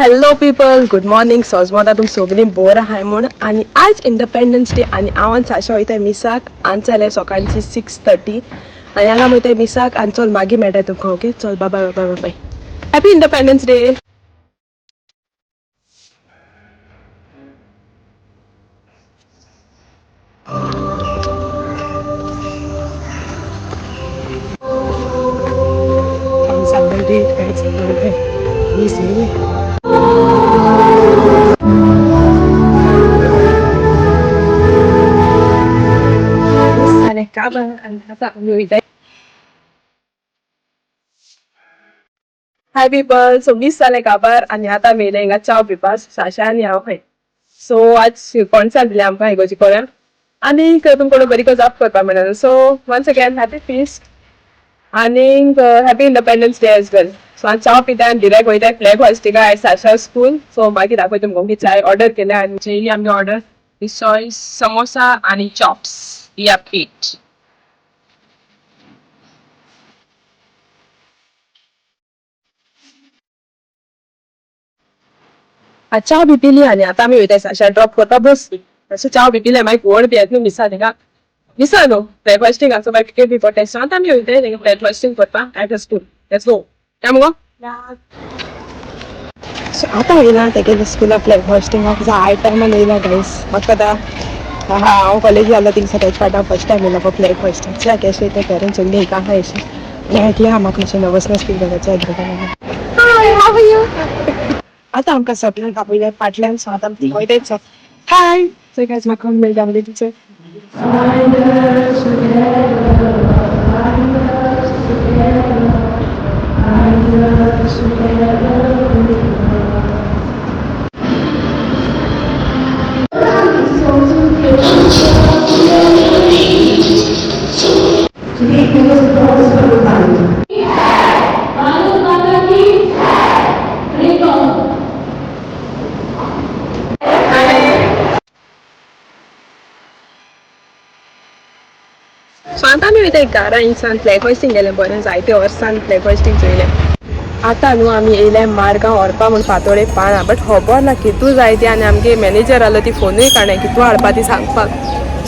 Hello people, good morning. सोजमोता तुम सगळीं बोर आहाय म्हूण आणि आज इंडिपेंडन्स डे आणि हांव साशा वयताय मिसाक. आमचेले सकाळची 6:30 आणि हांगा वयताय मिसाक आनी चल मागीर मेळटाय तुमकां. ओके चल, bye bye bye bye. Happy independence day. Hi people, so 20 जाले काबार आणि आता मेले हिंगा चाव पिवपाक साशा आणि हांव खंय. सो आज कॉन्सर्ट दिले आमकां इगोर्जी कोऱ्यान आणि तुमकां बरी जाप करपाक मेळना. So once again happy feast आणि happy independence day as well. So आज चाव पिता आनी डिरेक्ट वयताय फ्लॅग हॉस्टिंगा आयज साशा स्कूल. सो मागीर दाखयता तुमकां चाय ऑर्डर केल्या आनी जेली आमगे ऑर्डर चॉयस समोसा आणि चॉप्स या पीठ. आज चाव बी पिली आणि आता आमी वयताय साशा ड्रॉप करपा बस. सो चाव बी पिले मागीर गोड बी येता न्हू मिसा थिंगा. मिसा न्हू फ्लॅग हॉस्टिंग सो मागीर टिकेट बी पडटाय. सो आतां आमी वयताय थिंगा फ्लॅग हॉस्टिंग करपाक at the school. Let's go. या मुगो. सो आतां वयना तेगे स्कुला फ्लॅग हॉस्टिंगाक जाय टायमान वयना गायस. म्हाका आतां हांव कॉलेज जालो थिंगसर तेज पार्टा फर्स्ट टायम येयला फ्लॅग हॉस्टिंग. चल केशें वयताय पेरंट्स सगळीं हिका आहाय अशीं. मेळटलें म्हाका मातशें नर्वसनेस फील जाता. हाय, हाव आर यू? आता आमकां सगळ्यांक आपयल्या फाटल्यान सो आतां आमी वयतायच. हाय. सो गायज म्हाका मेळटा म्हणजे टिचर. सो आतां आमी वयताय घरा इंसान फ्लॅग हॉस्टिंग गेलें बरें जायते वर्सान फ्लॅग हॉस्टिंग चोयलें. आतां न्हू आमी येयले मारगांव व्हरपा म्हूण फातोडे पाळा बट खबर ना कितू जाय ती आनी आमगे मॅनेजर आहलो ती फोनूय काणाय कितू हाडपा ती सांगपाक.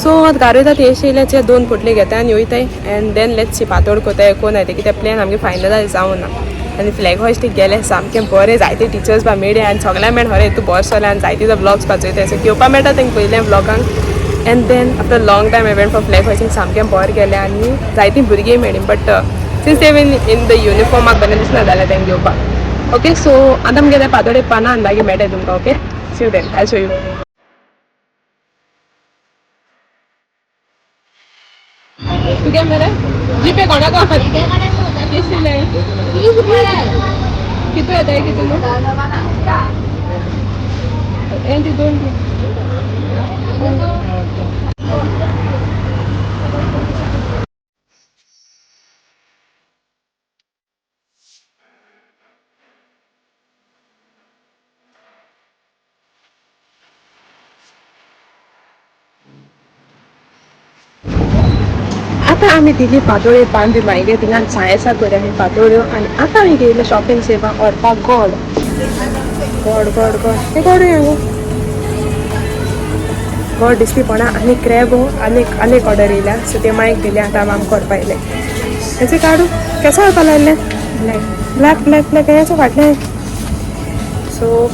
सो आतां घरा वयता ती अशें येयले दोन पोटले घेताय आनी वयताय एन्ड देन लेट्स सी फातोड कोताय कोण येता कित्याक प्लॅन आमगे फायनलायज जावं ना. आनी फ्लॅग हॉस्टिंग गेले सामकें बरें जायते टिचर्स बा मेळ्ळे आनी सगळ्या मेळ हरे तूं बरें चोलें आनी जायते ब्लॉग्स पाचयताय. सो घेवपा मेळटा तेंकां पयलें ब्लॉगांक and then after long time event for flag hoisting सामकें बरें गेलें आनी जायतीं भुरगीं मेळ्ळीं but since they been in the युनिफॉर्माक बरें दिसना जालें तेंकां घेवपाक. ओके सो आतां आमगे फातोडे पाना आनी मागीर मेळटाय तुमकां. Okay see you then, I show you. तुगे मरे जीपे कोणाक कितू येताय कितू एंड दोन. आतां आमी दिली पातोळ्यो पान बी मागयले थिंगां सायेसाक बऱ्यो आहाय पातोळ्यो आनी आतां आमी गेयले शॉपिंग सेवा व्हरपाक गोड. गोड गोड गोड हे गोड गोड दिसती पडना आनी क्रॅब आनी ऑर्डर येयल्या. सो ते मायक दिले आतां आमकां व्हरपा येयले. हेचे काडू केसो व्हरपा लायलें ब्लॅक ब्लॅक ब्लॅक हेचो फाटलें. सो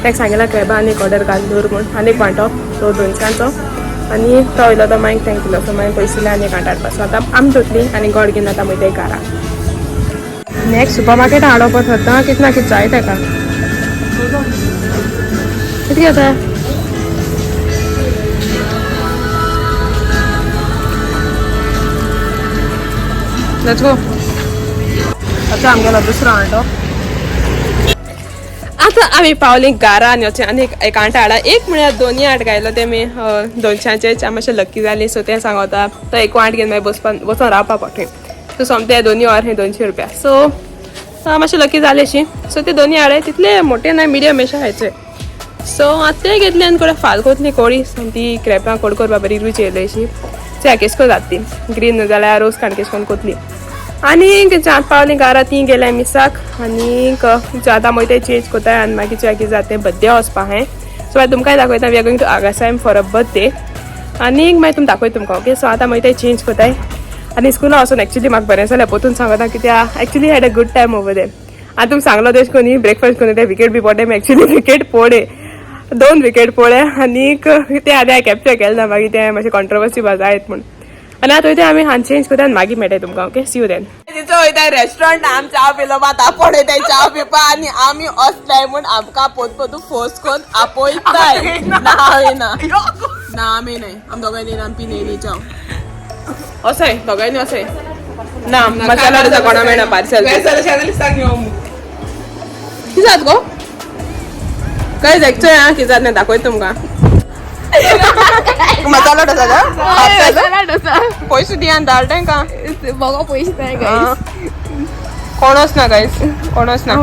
ताका सांगितला क्रॅबा आनी ऑर्डर घाल दवर म्हूण आनी वांटो तो 200चो आनी तो वयलो तो मागीर थँक दिलो. सो मागीर पयस दिले आनी कांट हाडपा. सो आतां आमी धोतली आनी गोड घेवन आतां वयताय घरा. नेक्स्ट सुपर मार्केट हाडप सोदता कितें ना कितें जाय ताका. कितें घेता लेट्स गो. आतां आमगेलो दुसरो आंटो. आतां आमी पावलीं घरा आनी आनी एक आंट हाडा. एक म्हळ्यार दोनी आंट गायलो तेमी 200चेच मातशें लक्की जाली. सो तें सांगोता तो एक आंट घेवन मागीर बसून रावपा पडटलें. सो सोमते दोनी ऑर हे 200 रुपया. सो मातशें लकी जालें अशी. सो ते दोनी हाडे तितले मोटे ना मिडियम अशे हायचे. सो आतां ते घेतले आनी कोडे फाल कोतली कोडी ती क्रॅपां कोड करपा बरी रूच येयली अशी. चे केश को जाता ती ग्रीन जाल्यार रोज काण केश कोन कोतली. आनी चांत पावली घरा ती गेले मिसाक आनी आतां हांव ते चेंज कोताय आनी मागीर कितें जाता बर्थडे वचपा हें सो हांव तुमकांय दाखयता we are going to Agassaim for a birthday आनी मागीर तुमकां दाखयता तुमकां ओके सो आतां मागीर ते चेंज कोताय आनी स्कुला वचून एक्चुअली म्हाका बरें जालें पोतून सांगता कित्याक actually had a good time over there आतां तुमकां सांगलो तेश कोनी ब्रेकफास्ट कोनी ते विकेट बी पडले एक्चुअली विकेट पडे 2 विकेट पडले आनीक ते आतां हांवें कॅप्चर केलें ना मागीर ते मातशें कॉन्ट्रोवर्सी जायत म्हण आनी आतां वयता आमी हांग चेंज कोता आनी मागीर मेळटाय तुमकां ओके सी यू देन तिचो वयताय रेस्टॉरंट आमी च्या पिलो मात पडयताय च्या पिवपा आनी आमी असताय म्हण आमकां पोतू फोर्स कोन आपयताय ना आमी नाही आमी दोगांयनी आमी पिनेनी च्या असय दोगांयनी असय ना मसाला डोसा कोणा मेळना पार्सल कितें जात गो काय जायचोय हा कितें जात नाही दाखयता तुमकां मसाला डोसा पयशे दिया धाड तांकां बघा पयशे जाय गायस कोणच ना गायस कोणच ना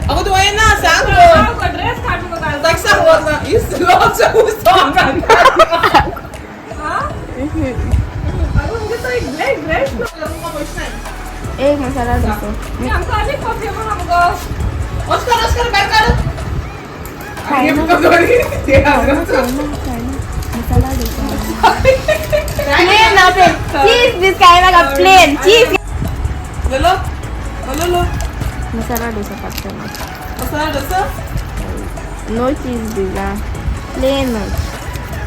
अगो तू येना सांग ड्रेस काढू का टॅक्सा वरना इस लॉच उस्तो आमकां अगो मुगे तो एक ब्लॅक ड्रेस एक मसाला डोसा मी आमकां आनी कॉफी म्हणा ऑस्कर काय कर खाय मुका दोरी ते मसाला डोसा प्लेन ना प्लेन चीज दिस काय ना प्लेन चीज low masala dosa pasta masala dosa no चीज दिला प्लेन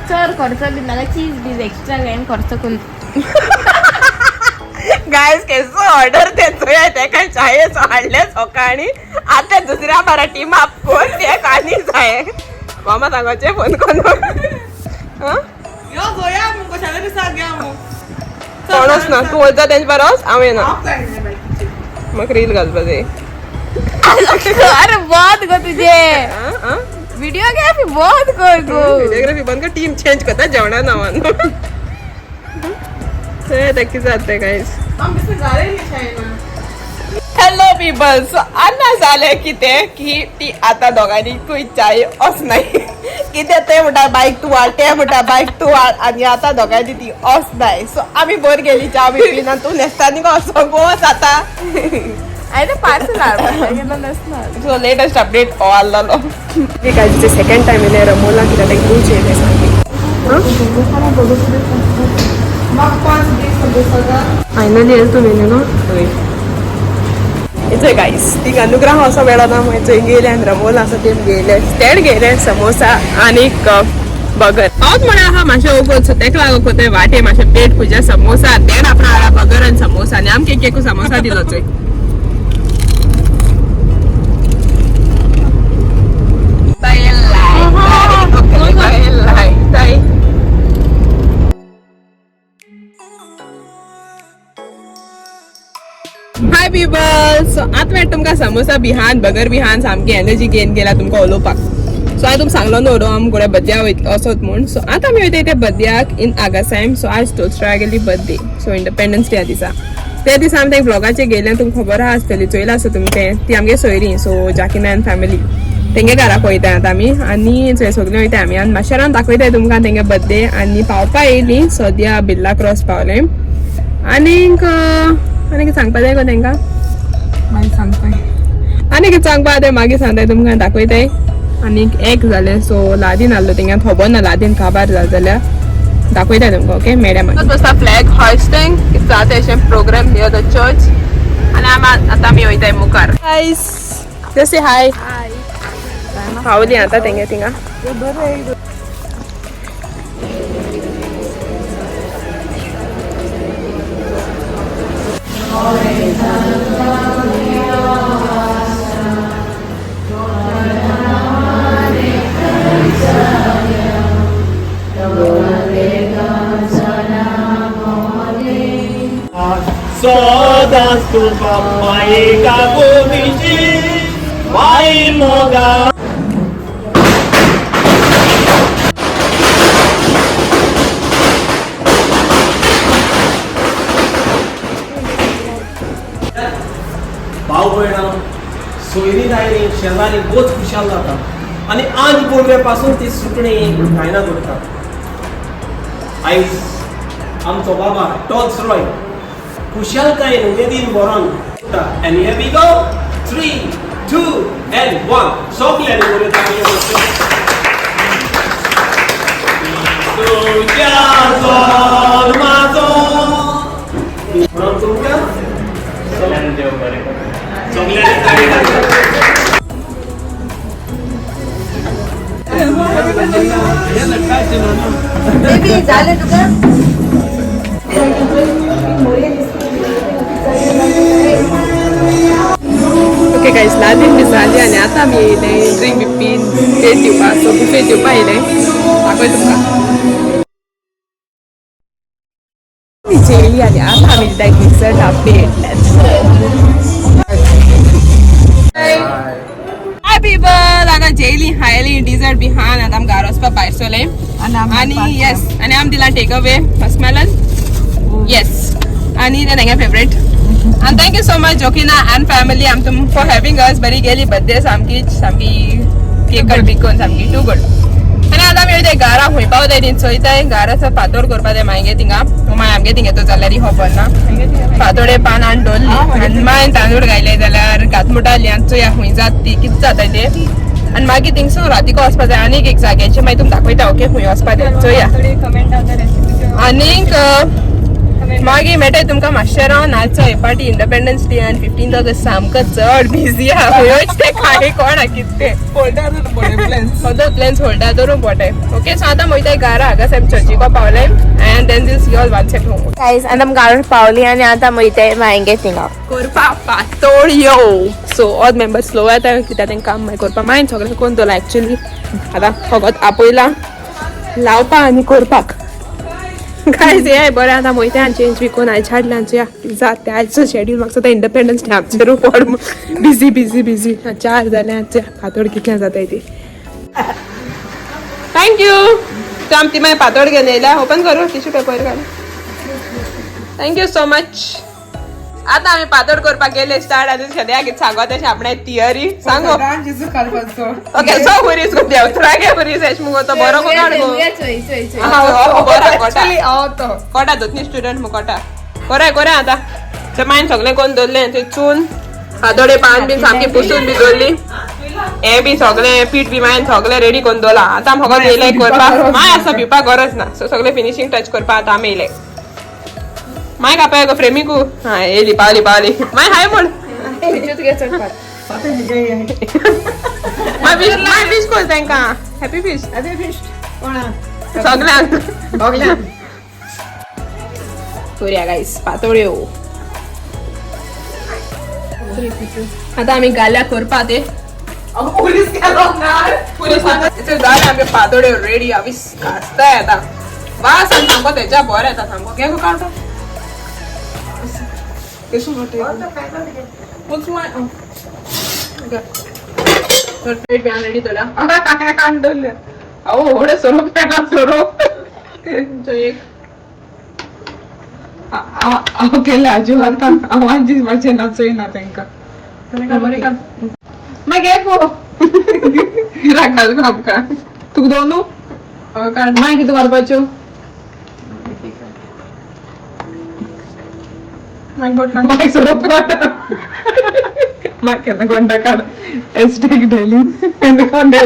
चर खर्च बी नाका चीज बीज एक्स्ट्रा घेन खर्च करून गायस केसो ऑर्डर देतोय तेका चायेस हाडले सकाळी आता दुसऱ्या बारा टीम आपकोन ते कानी जाय मामा सांगाचे फोन करून यो गोया मुको शाळेत सांग्या मु कोणच ना तू वयता तेंच बरोस हांव येना मग रील घालपा जाय अरे बहुत गो तुझे वीडियोग्राफी बहुत कर गो वीडियोग्राफी बंद कर टीम चेंज करता जेवणा नावान ते किती जाते गाइस हॅलो पीपल सो अन्ना झाले कितें की ती आता दोगांनी खूय चाय ऑफ नाही कितें ते म्हणटा बाईक तू वाळ ते म्हणटा बाईक तू वाळ आणि आता दोगांनी ती ऑफ नाही सो आम्ही बर गेली च्या बी पिना तू नेस्तानी गो असो गोस आता आयने पार्सल सो लेटेस्ट अपडेट ऑल जालो मी गायचे सेकंड टाइम येले रमोला कित्याक लायक रूच येले सारकी फायनली येल तू मेनू नो इथे गाईस ती अनुग्रह असं वेळा ना मग गेले आणि रमोल असं ते गेले स्टँड गेले समोसा आणि बगर हांव म्हणा हा मातशें ओगोत सो तेका लागून कोते वाटे मातशें पेट पुजा समोसा तेण आपण हाडा बगर आनी समोसा आनी आमकां एक समोसा दिलो चोय हाय पीपल सो आतां मेळटा तुमकां समोसा बिहान बगर बिहान सामकी एनर्जी गेन केला तुमकां उलोवपाक सो हांवें तुमकां सांगलो न्हू आमी कोणा बर्थड्या वयतलो असोत म्हूण सो आतां आमी वयता ते बर्थड्याक इन आगासायम सो आज टोस्ट्रा गेली बर्थडे सो इंडिपेंडन्स डे दिसा ते दिसा आमी ते ब्लॉगाचेर गेले तुमकां खबर आहा आसतली चोयला आसा तुमचें ती आमगे सोयरी सो जाकिना एंड फॅमिली तेंगे घरा पळयताय आतां आमी आनी थंय सगळीं वयताय आमी आनी माशेरान दाखयताय तुमकां तेंगे बर्थडे आनी पावपा येयली सद्या बिर्ला क्रॉस पावले आनीक कितें सांगपा जाय गो तेंकां मागीर सांगताय आनी कितें सांगपा तें मागीर सांगताय तुमकां दाखयताय आनीक एक जालें सो लादीन आहलो तेंगे खबर ना लादीन काबार जाल जाल्यार दाखयताय तुमकां ओके मेळ्या मागीर बसता फ्लॅग हॉइस्टिंग जाता अशें प्रोग्राम नियर द चर्च आनी आतां आमी वयताय मुखार गायस जसे हाय पावली आतां तेंगे थिंगा Sodas tu papai kago biji vai moga भाऊ बहिणा सोयरी दायरी शेजारी बहुत खुशाल जाता आणि आज बोलव्यापासून ती सुटणे फायना करतात आईज आमचो बाबा टॉल्स रॉय खुशालकायेन उमेदीन बरोन and here we go 3 2 and 1 सगळ्यांनी बरे ताळयो वाजच्यो तुझ्या जन्माचो म्हणून तुमकां सगळ्यांनी देव बरें करूं सगळ्यांनी ताळी वाजच्यो बेबी झालं तुका ओके गाईस लादीन बी जाली आनी आतां आमी येयले ड्रिंक बी पीन पेट दिवपाक सो बुफे दिवपाक येयले दाखय तुमकां आमी जेयली आनी आतां आमी दिता डिसर्ट हा पेट हाय पीपल आतां जेयली खायली डिसर्ट बी खान आतां आमकां घरा वचपाक भायर सरले आनी येस आनी आमी दिला टेक अवे मस्कमेलन येस आनी तें तेंगे favourite and thank you so much Jokina and family for having us bari geli birthday samki cake cut bikon samki too good and आता मी ते गारा होई पावता दिन सोयताय गाराचा पातोड करपा ते मागे तिंगा माय आमगे तिंगे तो जाल्यार खबर ना पातोडे पान आनी डोल्ली आनी माय तांदूळ घायले जाल्यार घातमुटाली आनी चोया हुंय जात ती कित जाता ते आनी मागीर थिंगसो रातीको वचपा जाय आनीक एक जाग्याचेर मागीर तुमकां दाखयता ओके हुंय वचपा जाय चोया आनीक मागीर मेळटाय तुमकां मातशें रावन आजचो हे पार्टी इंडिपेंडन्स डे आनी 15th ऑगस्ट सामको चड बिजी आहा खंयोच ते खाय कोण कितें प्लॅन्स होल्डा धरून पोटाय ओके सो आतां वयताय घरा हांगासर आमी चर्चीको पावले एंड देन दील see all once at home guys आतां आमी घरा पावली आनी आतां वयताय मांगे थिंगा करपा पातोळ्यो सो ऑल मेंबर्स स्लो येता कित्याक तेंकां काम मागीर करपा मागीर सगळें कोण दवरला एक्चुअली आतां फकत आपयला लावपा आनी करपाक गायज हे बरें आतां वयता आनी चेंज बी कोन्न आयज हाडलें आमच्या जात तें आयजचो शेड्यूल म्हाका सदां इंडिपेंडन्स डे आमचेर पड बिजी 4 जालें आमचे पातोड कितलें जाताय ती थँक्यू तो आमची मागीर पातोड घेवन येयल्या ओपन करूं टिश्यू पेपर घाल थँक्यू सो मच आतां आमी पातोड करपाक गेले स्टार्ट आतां सद्या कितें सांगो तशें आपणे थियरी सांगो ओके सो बरीच गो देवत्रागे बरीच एश मुगो तो बरो कोण गो कोटा दोतनी स्टुडंट मु कोटा कोरे आतां ते मागीर सगळें कोण दवरलें ते चून पातोडे पान बी सामकी पुसून बी दवरली हे बी सगळें पीठ बी मागीर सगळें रेडी करून दवरला आतां फकत येयले करपाक माय आसा पिवपाक गरज ना सो सगळें फिनिशींग टच करपाक आतां आमी येयले माय कापाय गो फ्रेमिकू हा येयली पावली माय हाय म्हण माय फिश कोण तांकां हॅपी फिश सगळ्यांक करूया गायस पातोळ्यो आतां आमी घाल्या करपा ते पुलीस घाल्या आमी पातोळ्यो रेडी आमी कास्ताय आतां वास आनी सामको तेच्या बरें येता सामको घे गो काडटा केसू प्लेट बी रेडी तोला कांदोले आवो होडे सोरोप पेला सोरोप एक हांव केलें आजू आतां हांव आजी मातशें नाचयना तेंकां मागीर गो गिराक घाल गो आमकां तुका दोनू मागीर कितें करपाच्यो मागीर सोरोप काड मागीर केन्ना कोंडा काड एस्टेक डेली कोंडा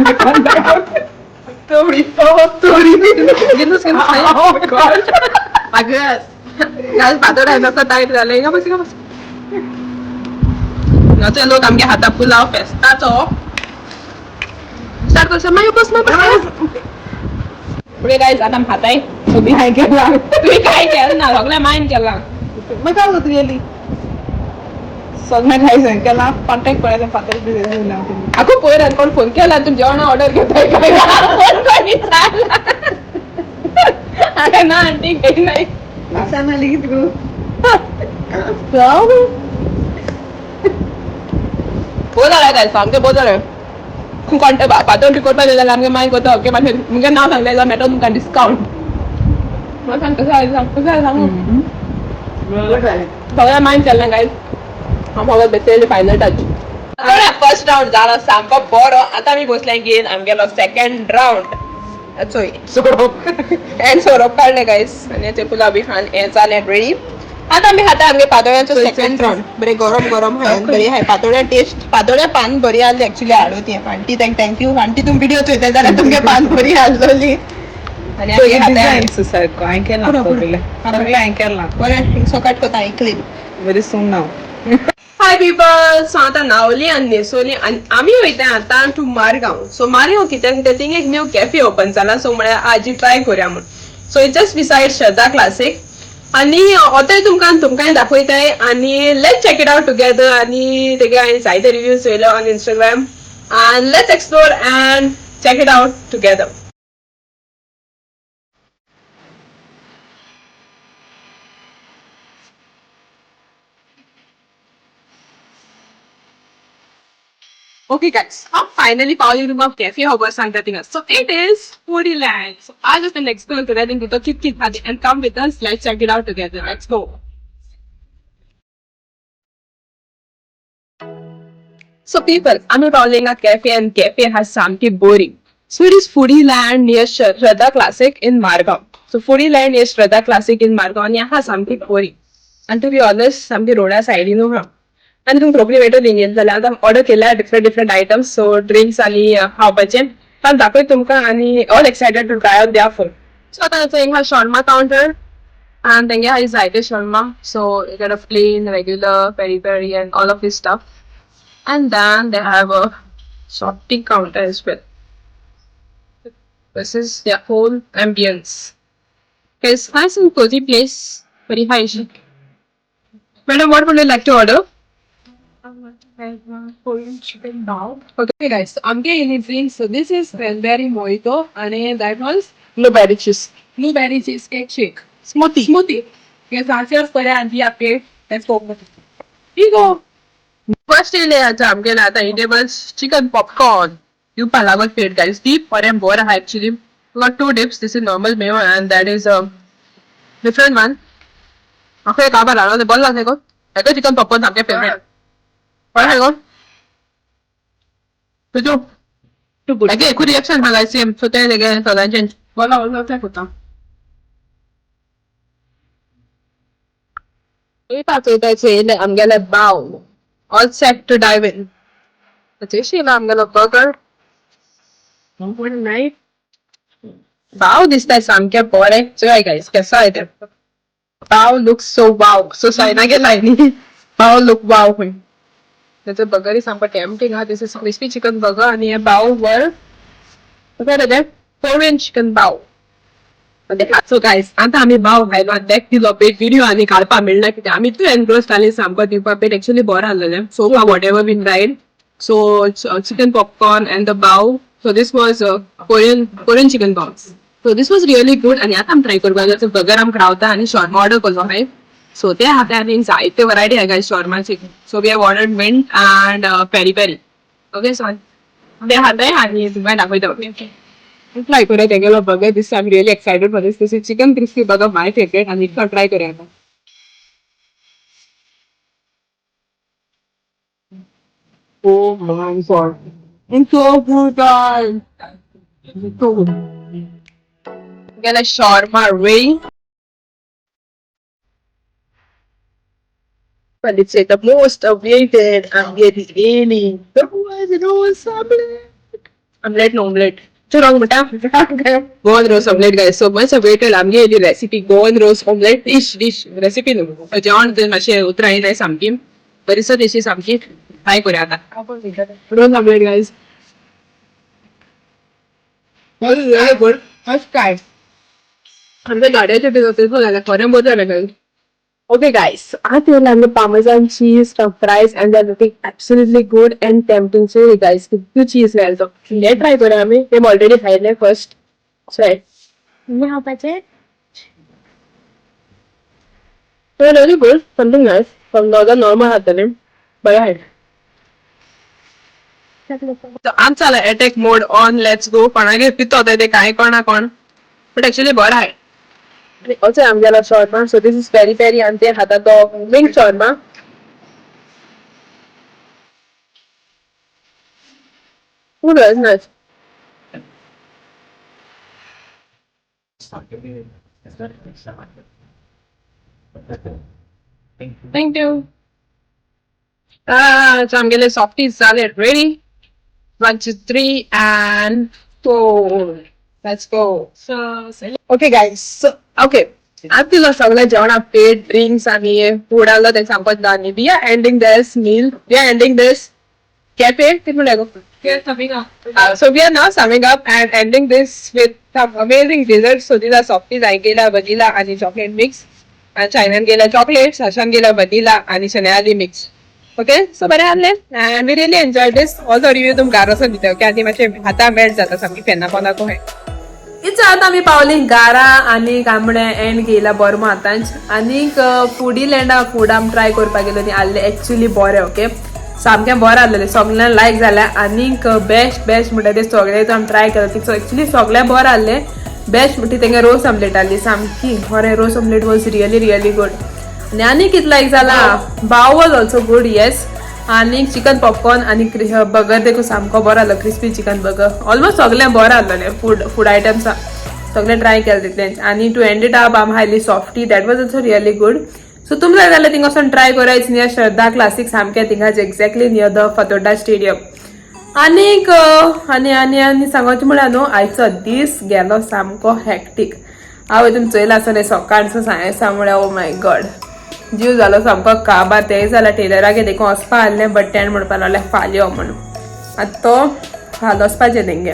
तोरी गिनूस आगस गाइस पातोडा नसा टाइट जाले गा बस नाचे लोक आमगे हाता पुलाव फेस्ताचो स्टार्ट करसा माय बस ना पुढे गाइस आता हाताय तुम्ही काय केला तुम्ही काय केलं ना सगळ्या माइन केला मग काय होत रिअली सगळ्या काय केला कॉन्टॅक्ट करायचा पातळ दिला आखो पोयरान कोण फोन केला तुम जेवण ऑर्डर घेताय काय फोन कोणी चालला अरे ना आंटी काही नाही असं आली की तू बोला काय सांगते बोला कॉन्टॅक्ट पातळ रिकॉर्ड पाहिजे आमगे माहीत होतं ओके माझे मुगे नाव सांगले मेटो तुमका डिस्काउंट मला सांग कसं आहे सांगू सगळ्या माहीत चाललं काय आम्हाला बेसले फायनल टच फर्स्ट राउंड झाला सामको बरो आता मी बसले गेन आमगेलो सेकंड राउंड सोय सोरोप काढले गायस आणि ते पुलाव बी खान हे चालें रेडी आता आम्ही खाता आमगे पातोळ्याचं सेकंड राउंड बरे गरम गरम हाय बरी हाय पातोळ्या टेस्ट पातोळ्या पान बरी आली ऍक्च्युली हाडून आंटी थँक्यू आंटी तुम्ही व्हिडिओ चोयता जाल्यार तुमगे पान बरी हाडलोली आणि आम्ही बरें सोकाट कोता ऐकली व्हेरी सून नाव हाय पीपल सो आता नावली आणि नेसोली आणि आम्ही वयता आता टू मारगांव सो मारगांव कित्याक कित्याक थिंग एक न्यू कॅफे ओपन जाला सो म्हळ्यार आजी ट्राय करूया म्हण so it just beside Shraddha classic आणि होतेय तुमकां दाखयताय आणि let's check it out together आणि तेगे हांवें जायते रिव्ह्यूज चोयलो on Instagram and let's explore and check it out together. Okay guys, I'm finally found room of cafe hover सांगता थिंगा. So it is Foodieland. So I just been explore today in the Kit and come with us. Let's check it out together. Let's go. So people, I'm calling a cafe and cafe has something boring. So it is Foodie Land near Shraddha Classic in Margao. So Foodie Land near Shraddha Classic in Margao and यहाँ something boring. And to be honest, something रोडा side ही no आणि तुम्ही properly waiter Lingen जाल्यार आतां order केल्या different items so drinks आणि खावपाचे पण दाखय तुमकां आणि all excited to try out their food so आतां हिंगा हा shawarma counter and then yeah, it's Zaide Sharma. So you get a plain, regular, peri peri, and all of this stuff. And then they have a shorty counter as well. This is their whole ambience. It's nice and cozy place, very hygienic. Madam, what would you like to order? Korean chicken dal. Okay, guys. So I'm getting drinks. So this is cranberry mojito, and that was blueberry cheesecake shake. Smoothie. Yes, answers for and we are paid. Let's go. Here you go. First I'm getting at the eatables chicken popcorn. You palagot paid guys. Deep for and bora actually. We got two dips. This is normal mayo and that is a different one. Okay, kabar ano the ball lang ko. Ito chicken popcorn I'm getting favorite. What hang on? Tujuh. Lagi aku reaction hal same. So tayo again so lunch. Wala tayo ko I'm gonna bow. All set to dive in. I'm gonna burger. Night. Wow, this time I'm gonna bore. So guys, कैसा है तेरे? Wow looks so wow. So Saina के line Wow look wow हुई. त्याचं burger is somewhat tempting. This is crispy chicken burger आणि हे bow वर काय आहे Korean chicken bow. So guys, आता आम्ही भाव खायलो आणि देख दिलो पेट व्हिडिओ आणि काढपा मिळना कित्याक आम्ही तू एनग्रोस्ड आनी सामको दिवपा पेट एक्चुअली बोर आहलेले so whatever been tried so chicken popcorn and the bao so this was Korean chicken box so this was really good आणि आता आमी ट्राय करपा बर्गर आमकां रावता आणि शॉर्मा ऑर्डर करलो हांवें सो ते हाता आनी जायते वरायटी आहा गायस शॉर्माची so we have ordered mint and peri peri okay so ते हाताय आणि तुमकां दाखयता Try करूया तेगेलो burger. This I'm really excited for this. This is chicken crispy burger, my favorite, and इसका try करूया आता. Oh my god, it's so good, guys. It's so good. Get a shawarma ring. But it's the most awaited. I'm getting really. The boys and all omelette. Omelette. Wrong, Goan roast omelette, guys. So once I waited, I'm getting the recipe. Goan roast omelette dish recipe. No, John the machine utra in samkim. But it's a dish samkim. Try करूया आता. Roast omelette, guys. What is really good? First try. आमच्या गाड्याचे ते होते बघायला खरं बोलतो ना guys. Okay guys, I feel like the Parmesan cheese, stuffed fries, and they're looking absolutely good and tempting. So guys, the cheese well. So let's try it. I'm already tried it first. So how about it? So really good, something nice from the other normal hotline. But I So I'm चला attack mode on. Let's go. पण आगे पितो होता ते काय कोणा कोण. But actually बरं आहे. Also, I'm gonna shawarma. So this is peri peri and then hata to wing shawarma. Oh, that's nice. Thank you. आमगेले सॉफ्टीज जाले ready. 1 2 3 and 4. Let's go. Okay guys. Okay. After the सगळं जेवण पेट drinks आणि food आलं ते सांगत आणि we are ending this meal. We are ending this cafe. So we are now summing up and ending this with some amazing desserts. So these are softies. I गेला vanilla आणि chocolate mix. And China गेला chocolates. Ashan गेला vanilla आणि Shanali mix. Okay, so बरे आणले and we really enjoyed this. Also review तुम Garros दिते की आधी माझे हाता मेल्ट जाता सामकी फेना कोणा को है. इथं आता आम्ही पावली गारा आणि कांबडे एंड गेला बरं आतांच आणि फुडी लँडा फूड आम ट्राय करपाक गेलो ती आल्ले एक्चुअली बरें. ओके, सामकें बरें आसलेलें, सगळ्यांक लायक जालें आनीक बेस्ट म्हणटा ते सगळे आमी ट्राय केलो ती एक्चुअली सगळें बरें आसलें. बेस्ट म्हणटी तेंगे रोस ऑमलेट आसली सामकी बरें. रोस ऑमलेट वॉज रियली गुड. आणि आनीक कितें लायक जाला बाव वॉज ऑल्सो गुड. येस, आणि चिकन पॉपकॉर्न आणि बर्गर देखून सामको बरो आसलो. क्रिस्पी चिकन बर्गर ऑलमोस्ट सगळें बरें आसलेलें. फूड आयटम्स सगळे ट्राय केले तितलें. आणि टू एंड इट अप आम हायली softie that was also really good. So तुम जाय जाल्यार थिंगा वचून ट्राय करायच नियर श्रद्धा क्लासीक सामकें थिंगाच exactly near the Fatorda stadium. आनीक आनी सांगोचें म्हळ्यार न्हू आयचो दीस गेलो सामको हॅक्टीक. हांव हितून चयला आसलें सकाळचो सांगेसा म्हळ्यार ओ माय गॉड जीव जालो सामको काबार. तेय जाल्यार टेलराक देखून वचपा आहलें बट तेणें म्हणपा लागलें फाल्यां म्हणून. आतां तो फाल्यां वचपाचें तेंगे.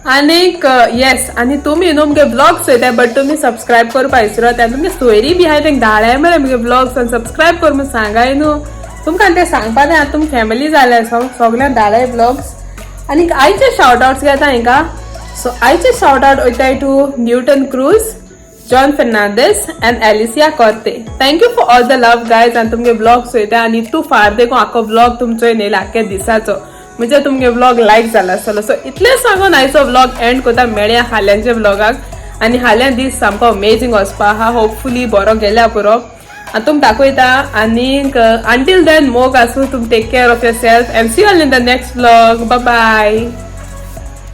आनीक येस, आनी तुमी न्हू मुगे ब्लॉग्स चोयताय बट तुमी सबस्क्रायब करपा विसरत आनी तुमगे स्टोरी बी आहाय तेंक धाडाय मरे मुगे ब्लॉग्स आनी सबस्क्रायब कर म्हूण सांगाय न्हू. तुमकां तें सांगपा जाय तुमी फॅमिली जाल्यार सगळ्यांक धाडाय ब्लॉग्स. आनीक आयचे शाउट आउट्स घेता हिंगा. सो आयचे शाउट आउट वयताय to Newton Cruz, John Fernandez and Alicia Corte. Thank you for all the love guys. आणि तुमगे ब्लॉग चोयता आनी तू फार देखून आखो ब्लॉग तुमचो येयला आख्या दिसाचो म्हणजे तुमगे ब्लॉग लायक जाला आसतलो. सो इतलें सांगून आयचो ब्लॉग एंड कोता मेळया हाल्यांच्या ब्लॉगाक. आनी हाल्यां दीस सामको अमेझींग वचपा आहा. होपफुली बरो गेल्या पुरो आनी तुमकां दाखयता. आनीक अंटील देन मोग आसूं तुम take care of yourself and see you all in the next blog. Bye bye.